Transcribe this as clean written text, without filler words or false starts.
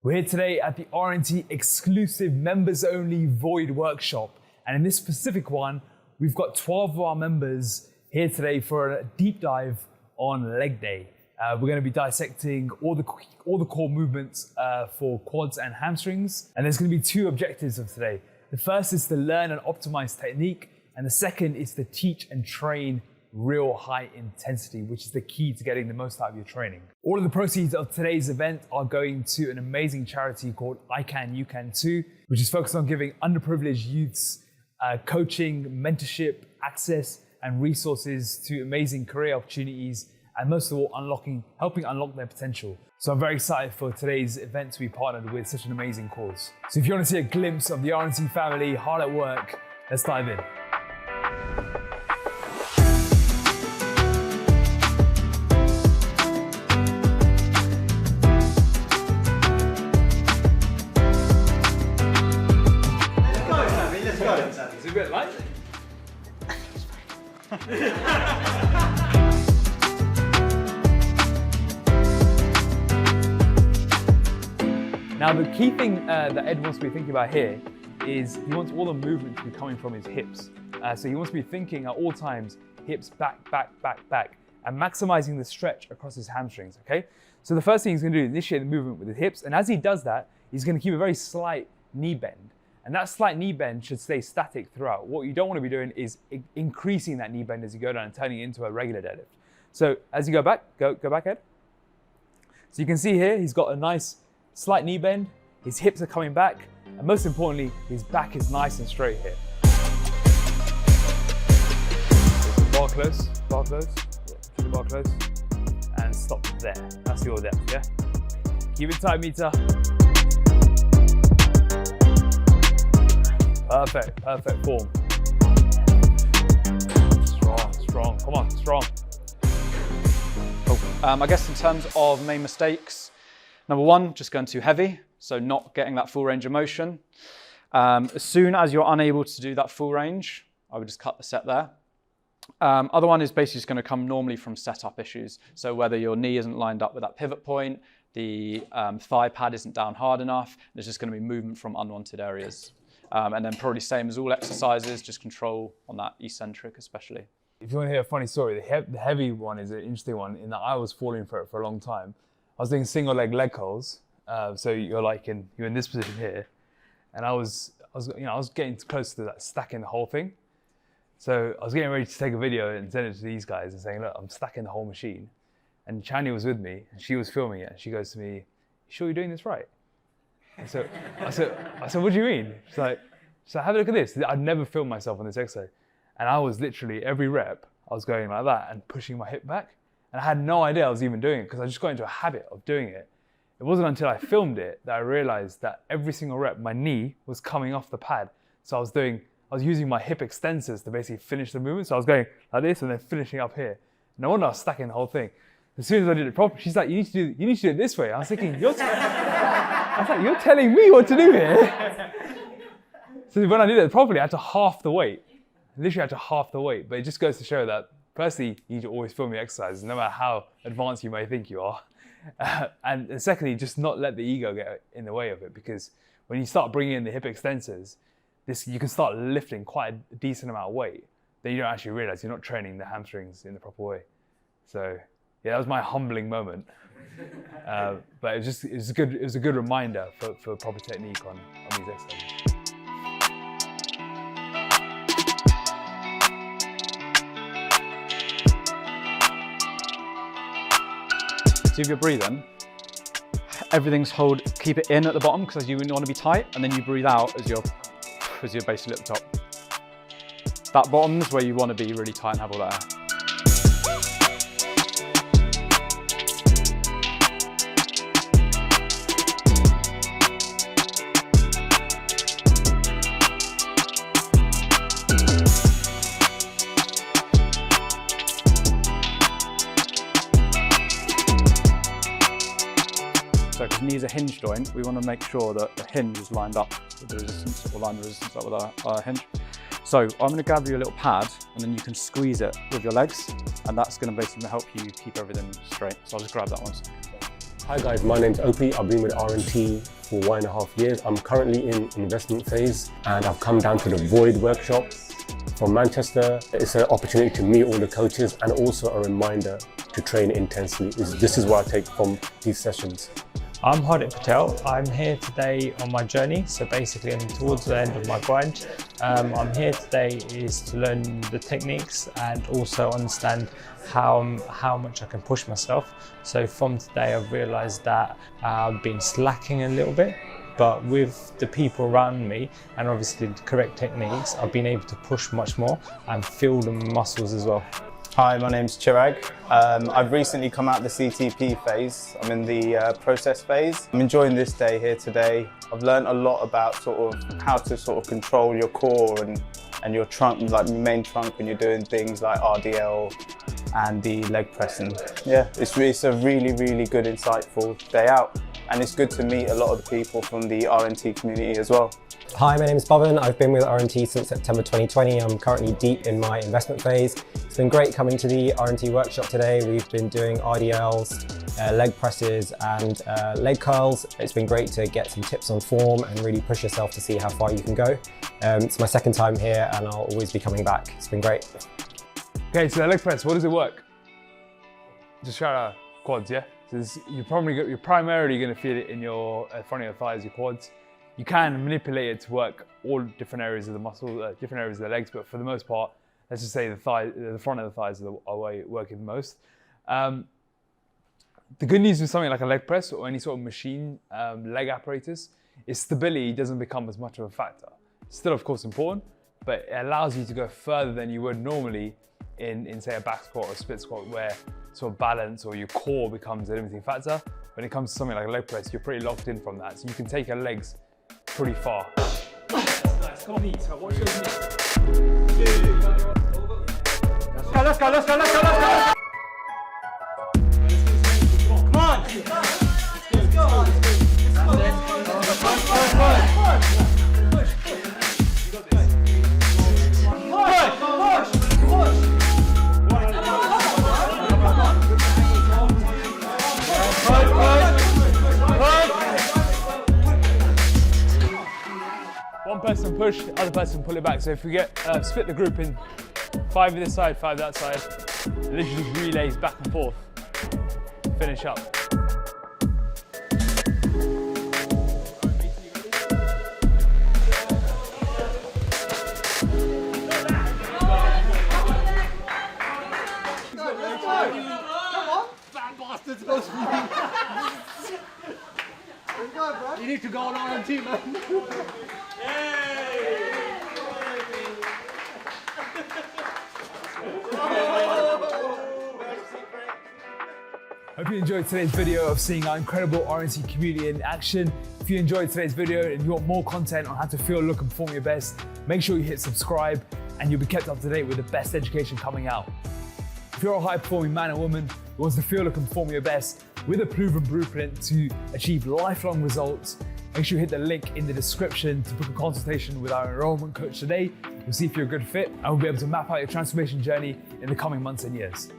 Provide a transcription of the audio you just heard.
We're here today at the RNT exclusive members only Void workshop. And in this specific one, we've got 12 of our members here today for a deep dive on leg day. We're going to be dissecting all the core movements for quads and hamstrings. And there's going to be two objectives of today. The first is to learn and optimize technique. And the second is to teach and train real high intensity, which is the key to getting the most out of your training. All of the proceeds of today's event are going to an amazing charity called I Can, You Can Too, which is focused on giving underprivileged youths coaching, mentorship, access, and resources to amazing career opportunities, and most of all, helping unlock their potential. So I'm very excited for today's event to be partnered with such an amazing cause. So if you want to see a glimpse of the RNT family hard at work, let's dive in. Is it a bit light? Now the key thing that Ed wants to be thinking about here is he wants all the movement to be coming from his hips. So he wants to be thinking at all times, hips back, back, back, back, and maximizing the stretch across his hamstrings, okay? So the first thing he's gonna do is initiate the movement with his hips, and as he does that, he's gonna keep a very slight knee bend. And that slight knee bend should stay static throughout. What you don't want to be doing is increasing that knee bend as you go down and turning it into a regular deadlift. So as you go back, go back, Ed. So you can see here, he's got a nice slight knee bend, his hips are coming back, and most importantly, his back is nice and straight here. Bar close, yeah, bar close, and stop there. That's your depth, yeah? Keep it tight, meter. Perfect form. Strong, come on, strong. Cool. I guess in terms of main mistakes, number one, just going too heavy, so not getting that full range of motion. As soon as you're unable to do that full range, I would just cut the set there. Other one is basically just going to come normally from setup issues. So whether your knee isn't lined up with that pivot point, the thigh pad isn't down hard enough, there's just going to be movement from unwanted areas. And then probably same as all exercises, just control on that eccentric especially. If you want to hear a funny story, the heavy one is an interesting one in that I was falling for it for a long time. I was doing single leg curls. So you're in this position here. And I was getting close to that stacking the whole thing. So I was getting ready to take a video and send it to these guys and saying, look, I'm stacking the whole machine. And Chani was with me and she was filming it. And she goes to me, you sure you're doing this right? And so I said, what do you mean? She's like, have a look at this. I'd never filmed myself on this exercise. And I was literally, every rep, I was going like that and pushing my hip back. And I had no idea I was even doing it because I just got into a habit of doing it. It wasn't until I filmed it that I realized that every single rep, my knee was coming off the pad. So I was using my hip extensors to basically finish the movement. So I was going like this and then finishing up here. No wonder I was stacking the whole thing. As soon as I did it properly, she's like, you need to do it this way. I was thinking, you're telling me what to do here. So when I did it properly, I had to half the weight. I literally had to half the weight. But it just goes to show that, firstly, you need to always film your exercises, no matter how advanced you may think you are. And secondly, just not let the ego get in the way of it. Because when you start bringing in the hip extensors, you can start lifting quite a decent amount of weight. Then you don't actually realize you're not training the hamstrings in the proper way. So yeah, that was my humbling moment. But it was a good reminder for proper technique on these exercises. So if you're breathing, keep it in at the bottom because you want to be tight, and then you breathe out as you're basically at the top. That bottom is where you want to be really tight and have all that air. So because knees are hinge joint, we want to make sure that the hinge is lined up with the resistance, or line the resistance up with our hinge. So I'm going to grab you a little pad and then you can squeeze it with your legs, and that's going to basically help you keep everything straight. So I'll just grab that one. Hi guys, my name's Opie. I've been with RNT for 1.5 years. I'm currently in investment phase and I've come down to the Void workshop from Manchester. It's an opportunity to meet all the coaches and also a reminder to train intensely. This is what I take from these sessions. I'm Hardik Patel. I'm here today on my journey. So basically I'm towards the end of my grind. I'm here today is to learn the techniques and also understand how much I can push myself. So from today I've realized that I've been slacking a little bit, but with the people around me and obviously the correct techniques, I've been able to push much more and feel the muscles as well. Hi, my name's Chirag. I've recently come out of the CTP phase. I'm in the process phase. I'm enjoying this day here today. I've learned a lot about sort of how to sort of control your core and your trunk, like your main trunk when you're doing things like RDL and the leg pressing. Yeah, it's a really, really good, insightful day out. And it's good to meet a lot of the people from the RNT community as well. Hi, my name is Pavan. I've been with RNT since September 2020. I'm currently deep in my investment phase. It's been great coming to the RNT workshop today. We've been doing RDLs, leg presses and leg curls. It's been great to get some tips on form and really push yourself to see how far you can go. It's my second time here and I'll always be coming back. It's been great. Okay, so the leg press, what does it work? Just shout out quads, yeah? So you're primarily going to feel it in your front of your thighs, your quads. You can manipulate it to work all different areas of the muscle, different areas of the legs, but for the most part, let's just say the front of the thighs are where you're working the most. The good news with something like a leg press or any sort of machine leg apparatus is stability doesn't become as much of a factor. It's still, of course, important, but it allows you to go further than you would normally in say, a back squat or a split squat where sort of balance or your core becomes a limiting factor. When it comes to something like a leg press, you're pretty locked in from that. So you can take your legs pretty far. Nice, come on, knees. Watch those knees. Let's go, let's go, let's go, let's go, let's go. Come on. Let's go. Let's go. Let's go. One person push, the other person pull it back. So if we get split the group in 5 this side, 5 that side, it literally just relays back and forth. Finish up. You need to go on RNT, man. Hope you enjoyed today's video of seeing our incredible RNT community in action. If you enjoyed today's video and you want more content on how to feel, look and perform your best, make sure you hit subscribe and you'll be kept up to date with the best education coming out. If you're a high-performing man or woman who wants to feel, look and perform your best with a proven blueprint to achieve lifelong results, make sure you hit the link in the description to book a consultation with our enrollment coach today. We'll see if you're a good fit and we'll be able to map out your transformation journey in the coming months and years.